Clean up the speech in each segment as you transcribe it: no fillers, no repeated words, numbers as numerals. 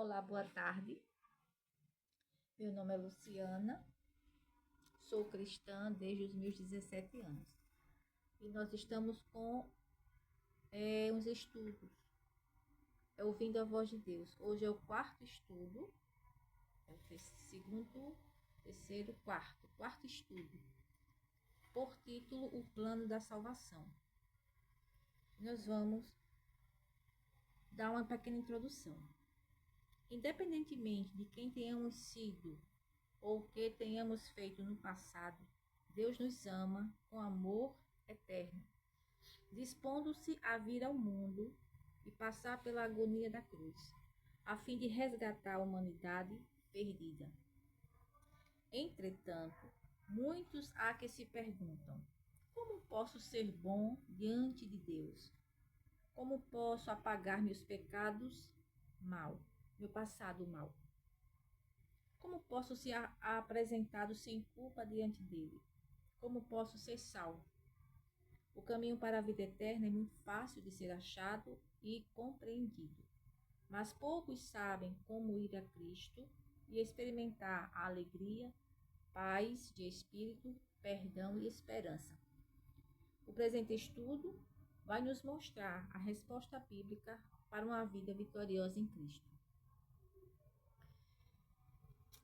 Olá, boa tarde. Meu nome é Luciana, sou cristã desde os meus 17 anos. E nós estamos com uns estudos, ouvindo a voz de Deus. Hoje é o quarto estudo, é o segundo, terceiro, quarto estudo, por título O Plano da Salvação. Nós vamos dar uma pequena introdução. Independentemente de quem tenhamos sido ou o que tenhamos feito no passado, Deus nos ama com amor eterno, dispondo-se a vir ao mundo e passar pela agonia da cruz, a fim de resgatar a humanidade perdida. Entretanto, muitos há que se perguntam: como posso ser bom diante de Deus? Como posso apagar meus pecados mal, meu passado mal? Como posso ser apresentado sem culpa diante dele? Como posso ser salvo? O caminho para a vida eterna é muito fácil de ser achado e compreendido, mas poucos sabem como ir a Cristo e experimentar a alegria, paz de espírito, perdão e esperança. O presente estudo vai nos mostrar a resposta bíblica para uma vida vitoriosa em Cristo.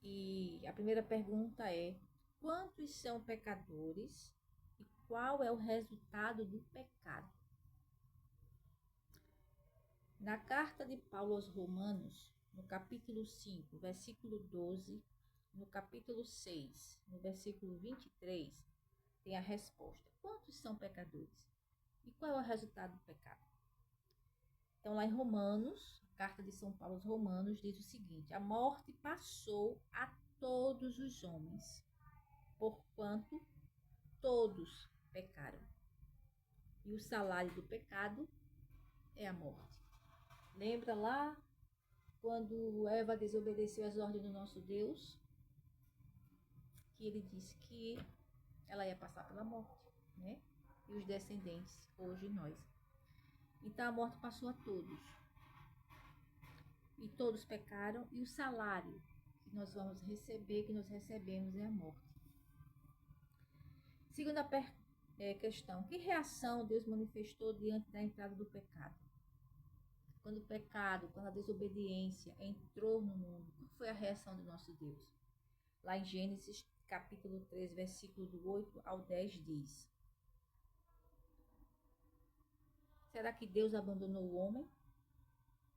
E a primeira pergunta é: quantos são pecadores e qual é o resultado do pecado? Na carta de Paulo aos Romanos, no capítulo 5, versículo 12, no capítulo 6, no versículo 23, tem a resposta: quantos são pecadores? E qual é o resultado do pecado? Então, lá em Romanos, a carta de São Paulo aos Romanos diz o seguinte: a morte passou a todos os homens, porquanto todos pecaram. E o salário do pecado é a morte. Lembra lá quando Eva desobedeceu às ordens do nosso Deus, que ele disse que ela ia passar pela morte, né? E os descendentes, hoje nós. Então a morte passou a todos. E todos pecaram, e o salário que nós vamos receber, que nós recebemos, é a morte. Segunda questão: que reação Deus manifestou diante da entrada do pecado? Quando o pecado, quando a desobediência entrou no mundo, qual foi a reação do nosso Deus? Lá em Gênesis capítulo 3, versículo do 8 ao 10 diz: será que Deus abandonou o homem?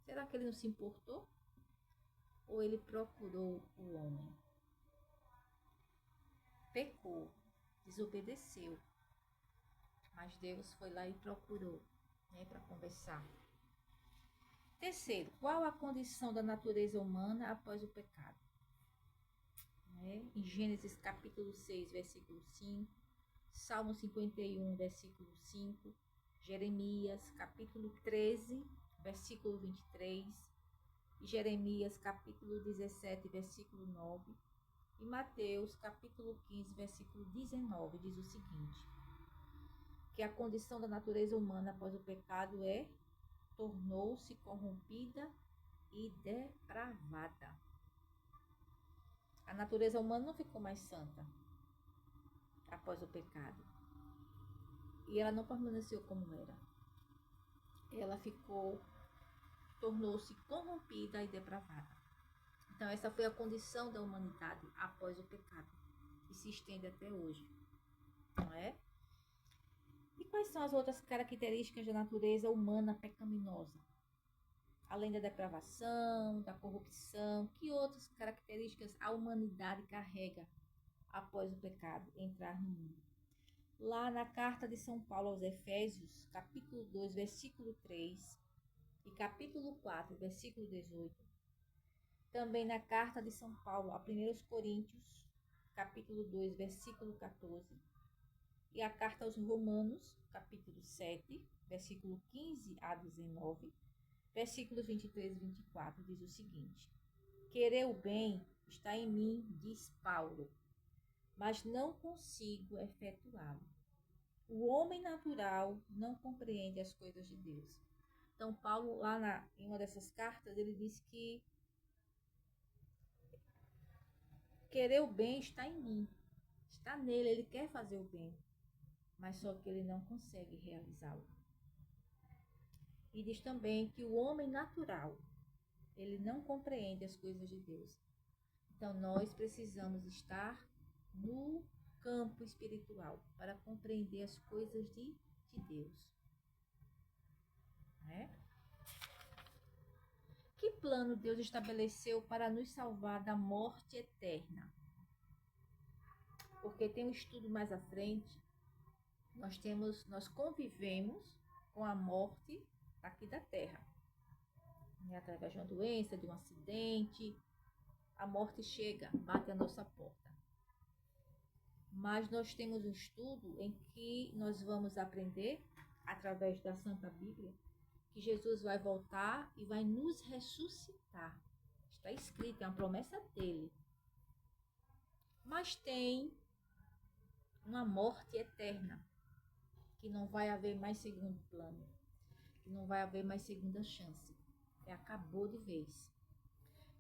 Será que ele não se importou? Ou ele procurou o homem? Pecou, desobedeceu, mas Deus foi lá e procurou, né, para conversar. Terceiro, qual a condição da natureza humana após o pecado? Em Gênesis capítulo 6, versículo 5, Salmo 51, versículo 5, Jeremias capítulo 13, versículo 23, e Jeremias capítulo 17, versículo 9, e Mateus capítulo 15, versículo 19, diz o seguinte: que a condição da natureza humana após o pecado tornou-se corrompida e depravada. A natureza humana não ficou mais santa após o pecado. E ela não permaneceu como era. Ela tornou-se corrompida e depravada. Então essa foi a condição da humanidade após o pecado, que se estende até hoje, não é? E quais são as outras características da natureza humana pecaminosa? Além da depravação, da corrupção, que outras características a humanidade carrega após o pecado entrar no mundo? Lá na carta de São Paulo aos Efésios, capítulo 2, versículo 3 e capítulo 4, versículo 18. Também na carta de São Paulo a 1 Coríntios, capítulo 2, versículo 14. E a carta aos Romanos, capítulo 7, versículo 15 a 19. Versículos 23 e 24 diz o seguinte: querer o bem está em mim, diz Paulo, mas não consigo efetuá-lo. O homem natural não compreende as coisas de Deus. Então, Paulo, lá em uma dessas cartas, ele diz que querer o bem está em mim, está nele, ele quer fazer o bem, mas só que ele não consegue realizá-lo. E diz também que o homem natural, ele não compreende as coisas de Deus. Então nós precisamos estar no campo espiritual para compreender as coisas de Deus. Né? Que plano Deus estabeleceu para nos salvar da morte eterna? Porque tem um estudo mais à frente, nós convivemos com a morte aqui da Terra. Através de uma doença, de um acidente, a morte chega, bate à nossa porta. Mas nós temos um estudo em que nós vamos aprender, através da Santa Bíblia, que Jesus vai voltar e vai nos ressuscitar. Está escrito, é uma promessa dele. Mas tem uma morte eterna, que não vai haver mais segundo plano, que não vai haver mais segunda chance. Acabou de vez.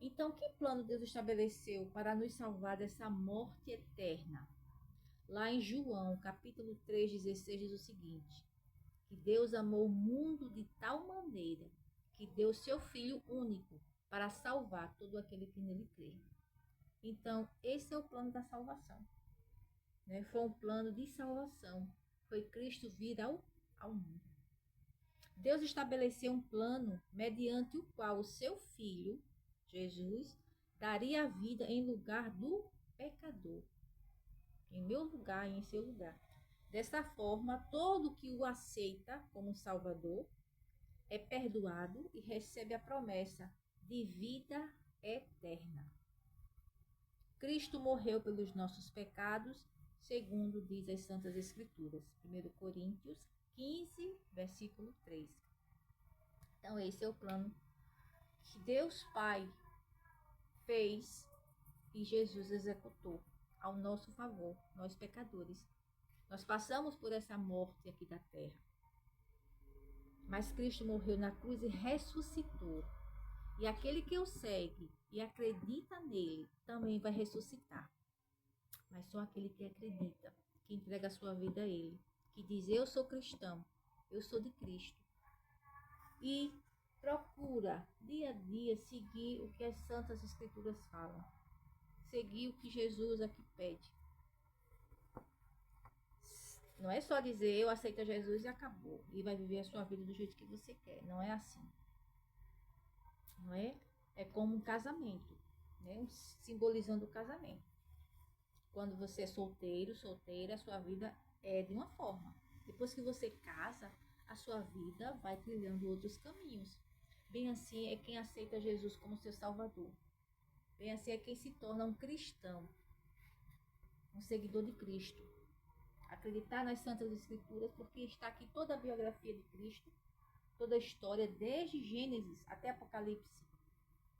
Então, que plano Deus estabeleceu para nos salvar dessa morte eterna? Lá em João, capítulo 3:16, diz o seguinte: que Deus amou o mundo de tal maneira que deu seu Filho único para salvar todo aquele que nele crê. Então, esse é o plano da salvação. Né? Foi um plano de salvação. Foi Cristo vir ao mundo. Deus estabeleceu um plano mediante o qual o seu Filho, Jesus, daria a vida em lugar do pecador. Em meu lugar e em seu lugar. Dessa forma, todo que o aceita como Salvador é perdoado e recebe a promessa de vida eterna. Cristo morreu pelos nossos pecados, segundo diz as Santas Escrituras. 1 Coríntios 15, versículo 3. Então, esse é o plano que Deus Pai fez e Jesus executou ao nosso favor, nós pecadores. Nós passamos por essa morte aqui da terra. Mas Cristo morreu na cruz e ressuscitou. E aquele que o segue e acredita nele também vai ressuscitar. Mas só aquele que acredita, que entrega a sua vida a ele, que diz: eu sou cristão, eu sou de Cristo. E procura dia a dia seguir o que as Santas Escrituras falam. Seguir o que Jesus aqui pede. Não é só dizer eu aceito Jesus e acabou. E vai viver a sua vida do jeito que você quer. Não é assim. Não é? É como um casamento. Né? Simbolizando o casamento. Quando você é solteiro, solteira, a sua vida é de uma forma. Depois que você casa, a sua vida vai trilhando outros caminhos. Bem assim é quem aceita Jesus como seu Salvador. Bem assim é quem se torna um cristão. Um seguidor de Cristo. Acreditar nas Santas Escrituras, porque está aqui toda a biografia de Cristo, toda a história, desde Gênesis até Apocalipse.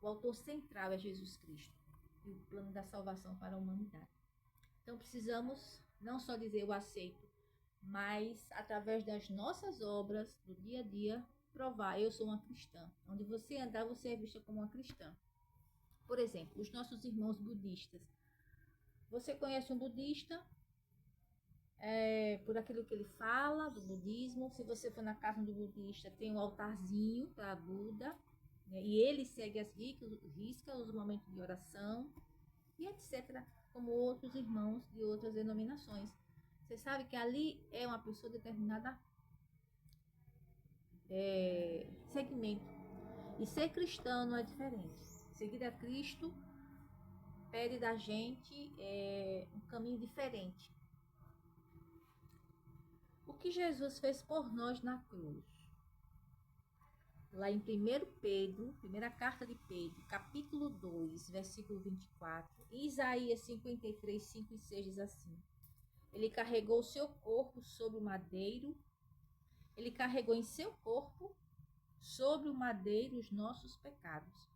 O autor central é Jesus Cristo e o plano da salvação para a humanidade. Então precisamos não só dizer eu aceito, mas através das nossas obras, do dia a dia, provar eu sou uma cristã. Onde você andar, você é vista como uma cristã. Por exemplo, os nossos irmãos budistas. Você conhece um budista? Por aquilo que ele fala do budismo. Se você for na casa do budista, tem um altarzinho para Buda, né? E ele segue as riscas, os momentos de oração e etc. Como outros irmãos de outras denominações. Você sabe que ali é uma pessoa determinada segmento. E ser cristão não é diferente. Seguir a Cristo pede da gente um caminho diferente. O que Jesus fez por nós na cruz? Lá em 1 Pedro, primeira carta de Pedro, capítulo 2, versículo 24, e Isaías 53, 5 e 6 diz assim: ele carregou o seu corpo sobre o madeiro, ele carregou em seu corpo sobre o madeiro os nossos pecados.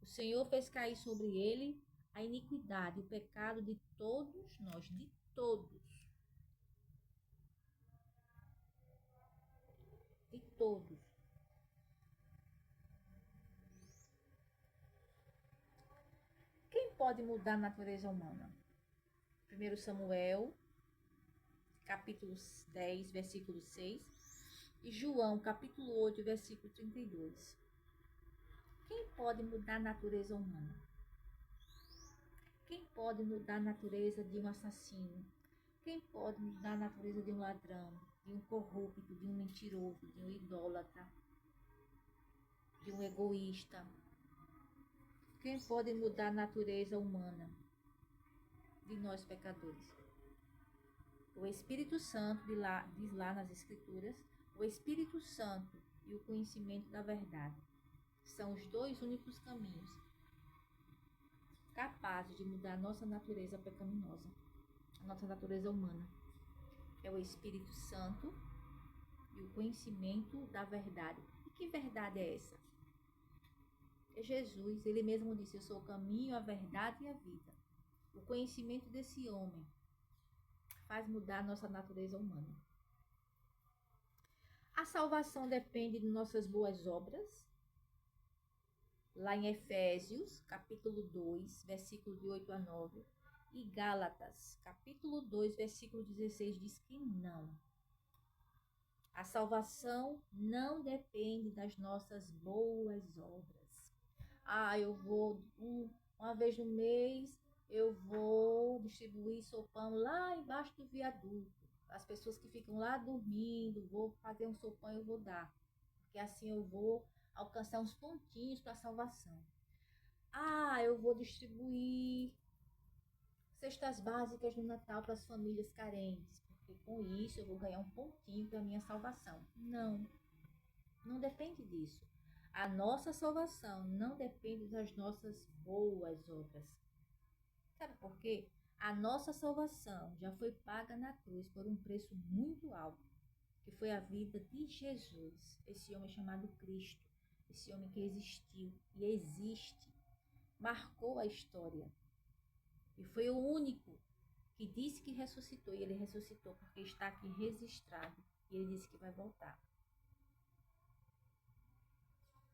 O Senhor fez cair sobre ele a iniquidade, o pecado de todos nós, de todos. De todos. Quem pode mudar a natureza humana? 1 Samuel, capítulo 10, versículo 6, e João, capítulo 8, versículo 32. Quem pode mudar a natureza humana? Quem pode mudar a natureza de um assassino? Quem pode mudar a natureza de um ladrão, de um corrupto, de um mentiroso, de um idólatra, de um egoísta? Quem pode mudar a natureza humana de nós pecadores? O Espírito Santo, diz lá nas Escrituras, o Espírito Santo e o conhecimento da verdade são os dois únicos caminhos capazes de mudar a nossa natureza pecaminosa, a nossa natureza humana. É o Espírito Santo e o conhecimento da verdade. E que verdade é essa? É Jesus, ele mesmo disse: eu sou o caminho, a verdade e a vida. O conhecimento desse homem faz mudar a nossa natureza humana. A salvação depende de nossas boas obras. Lá em Efésios, capítulo 2, versículo de 8 a 9, e Gálatas, capítulo 2, versículo 16, diz que não. A salvação não depende das nossas boas obras. Eu vou, uma vez no mês, eu vou distribuir sopão lá embaixo do viaduto. As pessoas que ficam lá dormindo, vou fazer um sopão e eu vou dar. Porque assim eu vou alcançar uns pontinhos para a salvação. Eu vou distribuir cestas básicas no Natal para as famílias carentes, porque com isso eu vou ganhar um pontinho para a minha salvação. Não, não depende disso. A nossa salvação não depende das nossas boas obras. Sabe por quê? A nossa salvação já foi paga na cruz por um preço muito alto, que foi a vida de Jesus, esse homem chamado Cristo, esse homem que existiu e existe, marcou a história. E foi o único que disse que ressuscitou. E ele ressuscitou porque está aqui registrado. E ele disse que vai voltar.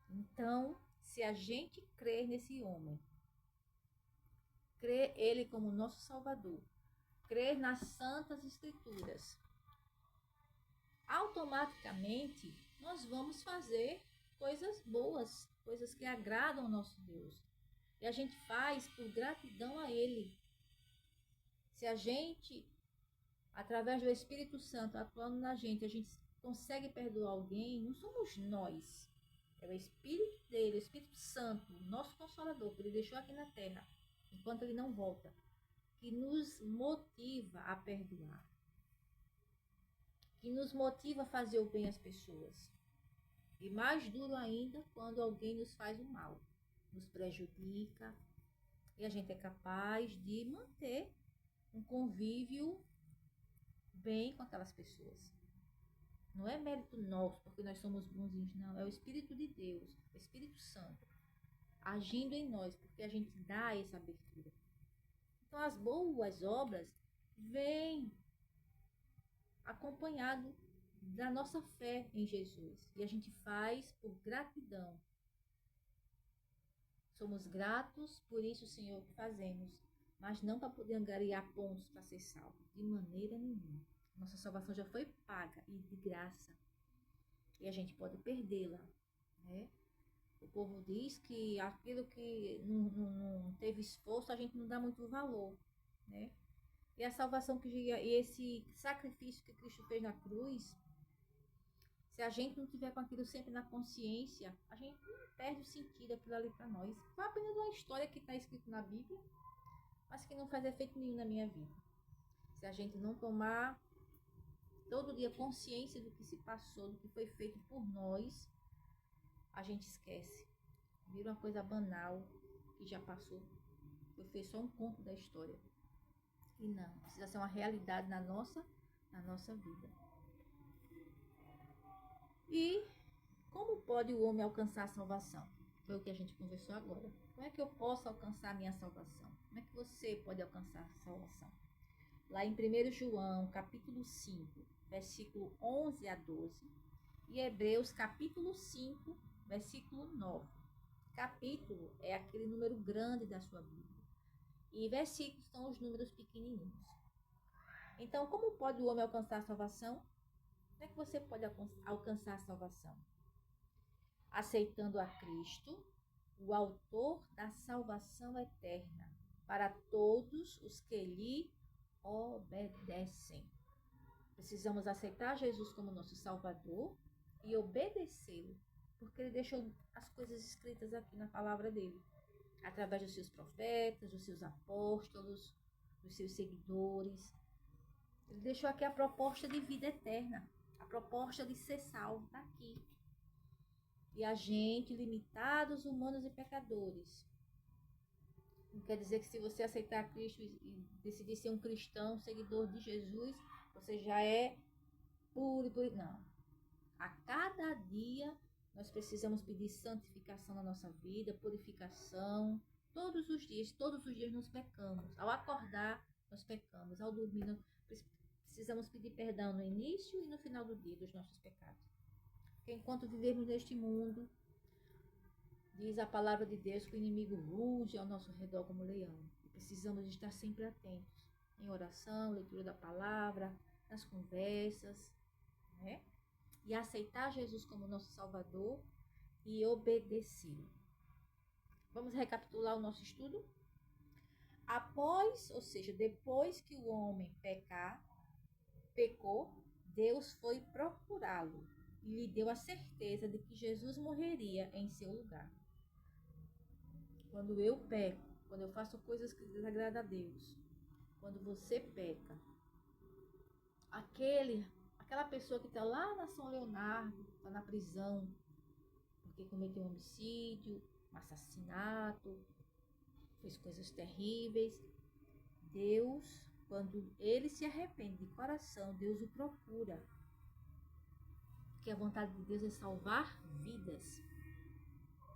Então, se a gente crer nesse homem, crer ele como nosso Salvador, crer nas Santas Escrituras, automaticamente nós vamos fazer coisas boas, coisas que agradam ao nosso Deus. E a gente faz por gratidão a Ele. Se a gente, através do Espírito Santo atuando na gente, a gente consegue perdoar alguém, não somos nós. É o Espírito dele, o Espírito Santo, nosso Consolador, que ele deixou aqui na terra, enquanto ele não volta, que nos motiva a perdoar, que nos motiva a fazer o bem às pessoas. E mais duro ainda, quando alguém nos faz o mal, nos prejudica, e a gente é capaz de manter um convívio bem com aquelas pessoas. Não é mérito nosso, porque nós somos bonzinhos, não. É o Espírito de Deus, o Espírito Santo, agindo em nós, porque a gente dá essa abertura. Então, as boas obras vêm acompanhado da nossa fé em Jesus. E a gente faz por gratidão. Somos gratos por isso, Senhor, que fazemos, mas não para poder angariar pontos para ser salvo, de maneira nenhuma. Nossa salvação já foi paga e de graça. E a gente pode perdê-la, né? O povo diz que aquilo que não teve esforço, a gente não dá muito valor, né? E a salvação e esse sacrifício que Cristo fez na cruz, se a gente não tiver com aquilo sempre na consciência, a gente perde o sentido daquilo ali para nós. Foi apenas uma história que está escrita na Bíblia, mas que não faz efeito nenhum na minha vida. Se a gente não tomar todo dia consciência do que se passou, do que foi feito por nós, a gente esquece. Vira uma coisa banal que já passou. Foi só um conto da história. E não, precisa ser uma realidade na nossa vida. E como pode o homem alcançar a salvação? Foi o que a gente conversou agora. Como é que eu posso alcançar a minha salvação? Como é que você pode alcançar a salvação? Lá em 1 João, capítulo 5, versículo 11 a 12. E Hebreus, capítulo 5, versículo 9. Capítulo é aquele número grande da sua Bíblia. E versículos são os números pequenininhos. Então, como pode o homem alcançar a salvação? Como é que você pode alcançar a salvação? Aceitando a Cristo, o autor da salvação eterna, para todos os que lhe obedecem. Precisamos aceitar Jesus como nosso Salvador e obedecê-lo, porque ele deixou as coisas escritas aqui na palavra dele, através dos seus profetas, dos seus apóstolos, dos seus seguidores. Ele deixou aqui a proposta de vida eterna, a proposta de ser salvo, está aqui. E a gente, limitados, humanos e pecadores. Não quer dizer que se você aceitar Cristo e decidir ser um cristão, seguidor de Jesus, você já é puro e puro. Não. A cada dia nós precisamos pedir santificação na nossa vida, purificação. Todos os dias nós pecamos. Ao acordar, nós pecamos. Ao dormir, nós precisamos pedir perdão no início e no final do dia dos nossos pecados. Porque enquanto vivemos neste mundo, diz a palavra de Deus que o inimigo ruge ao nosso redor como leão. E precisamos estar sempre atentos em oração, leitura da palavra, nas conversas, né? E aceitar Jesus como nosso Salvador e obedecê-lo. Vamos recapitular o nosso estudo? Ou seja, depois que o homem pecou, Deus foi procurá-lo e lhe deu a certeza de que Jesus morreria em seu lugar. Quando eu peco, quando eu faço coisas que desagradam a Deus, quando você peca, aquela pessoa que está lá na São Leonardo, está na prisão, porque cometeu um homicídio, um assassinato, fez coisas terríveis, Deus, quando ele se arrepende de coração, Deus o procura. Porque a vontade de Deus é salvar vidas,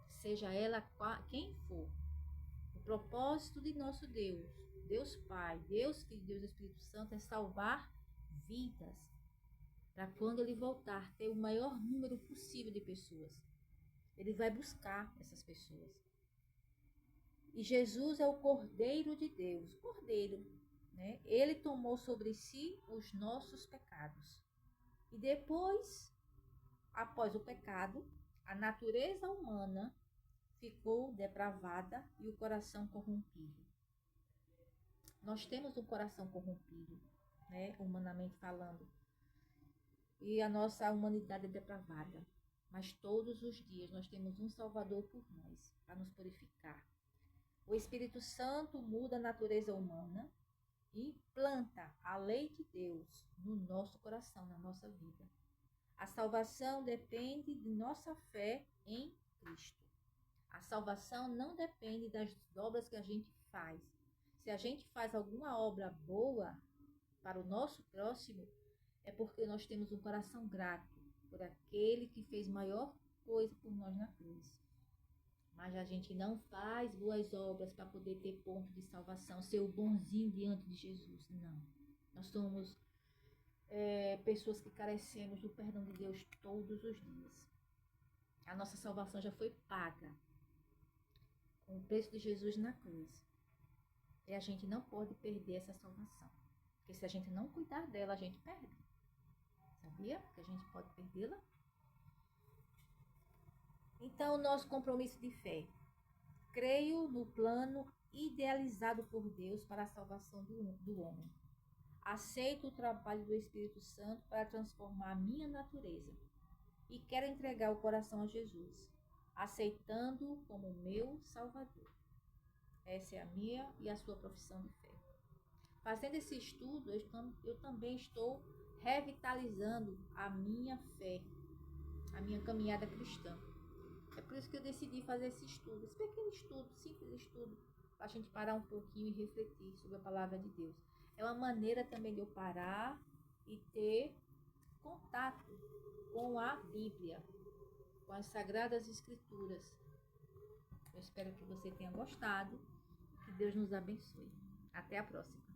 seja ela quem for. O propósito de nosso Deus, Deus Pai, Deus Filho, Deus Espírito Santo, é salvar vidas, para quando ele voltar, ter o maior número possível de pessoas. Ele vai buscar essas pessoas. E Jesus é o Cordeiro de Deus, Cordeiro, né? Ele tomou sobre si os nossos pecados. E depois, após o pecado, a natureza humana ficou depravada e o coração corrompido. Nós temos um coração corrompido, né? Humanamente falando. E a nossa humanidade é depravada. Mas todos os dias nós temos um Salvador por nós, para nos purificar. O Espírito Santo muda a natureza humana e planta a lei de Deus no nosso coração, na nossa vida. A salvação depende de nossa fé em Cristo. A salvação não depende das obras que a gente faz. Se a gente faz alguma obra boa para o nosso próximo, é porque nós temos um coração grato por aquele que fez maior coisa por nós na cruz. Mas a gente não faz boas obras para poder ter ponto de salvação, ser o bonzinho diante de Jesus. Não. Nós somos pessoas que carecemos do perdão de Deus todos os dias. A nossa salvação já foi paga com o preço de Jesus na cruz. E a gente não pode perder essa salvação. Porque se a gente não cuidar dela, a gente perde. Sabia que a gente pode perdê-la? Então, o nosso compromisso de fé. Creio no plano idealizado por Deus para a salvação do homem. Aceito o trabalho do Espírito Santo para transformar a minha natureza. E quero entregar o coração a Jesus, aceitando-o como meu Salvador. Essa é a minha e a sua profissão de fé. Fazendo esse estudo, eu também estou revitalizando a minha fé, a minha caminhada cristã. É por isso que eu decidi fazer esse estudo, esse pequeno estudo, simples estudo, para a gente parar um pouquinho e refletir sobre a palavra de Deus. É uma maneira também de eu parar e ter contato com a Bíblia, com as Sagradas Escrituras. Eu espero que você tenha gostado, que Deus nos abençoe. Até a próxima.